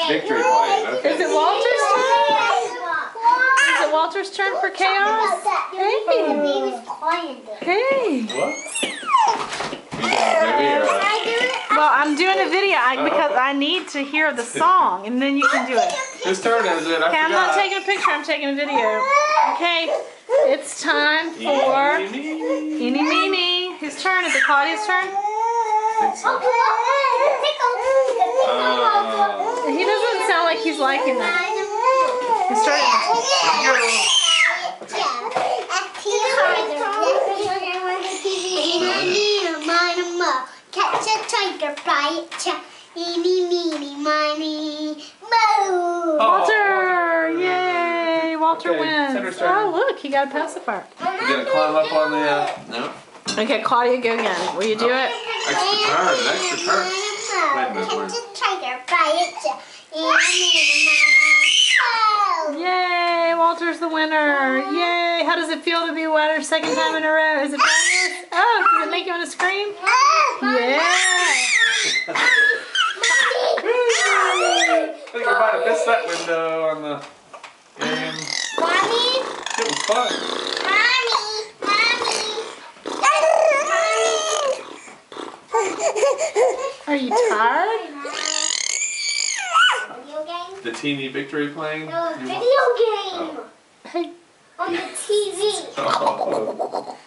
Victory playing. Okay. Is it Walter's turn? Is it Walter's turn for chaos? Hey. What? You doing a movie or Well, I'm doing a video because I need to hear the song, and then you can do it. whose turn is it? Okay, I'm not taking a picture. I'm taking a video. Okay, it's time for Eeny Meeny. Whose turn is it? Claudia's turn. I think so. He doesn't sound like he's liking that. He's starting. Catch a tiger by its tail. Eeny, meeny, miny, moo. Walter! Yay! Walter Okay, wins. Center's turn. Oh, look, he got a pacifier. You gonna climb up on the? No. Okay, Claudia, go again. Will you do it? Extra turn. Extra turn. Wait a minute. Catch a tiger by its tail. Eeny, meeny, miny, moo. Yay! Walter's the winner. Yay! How does it feel to be winner second time in a row? Is it fabulous? Oh, does it make you want to scream? Yeah! I think you might have missed that window on the game. Mommy, It was fun. Are you tired? Video game? The teeny victory playing. No, You video want- game. Hey. On the TV. Oh.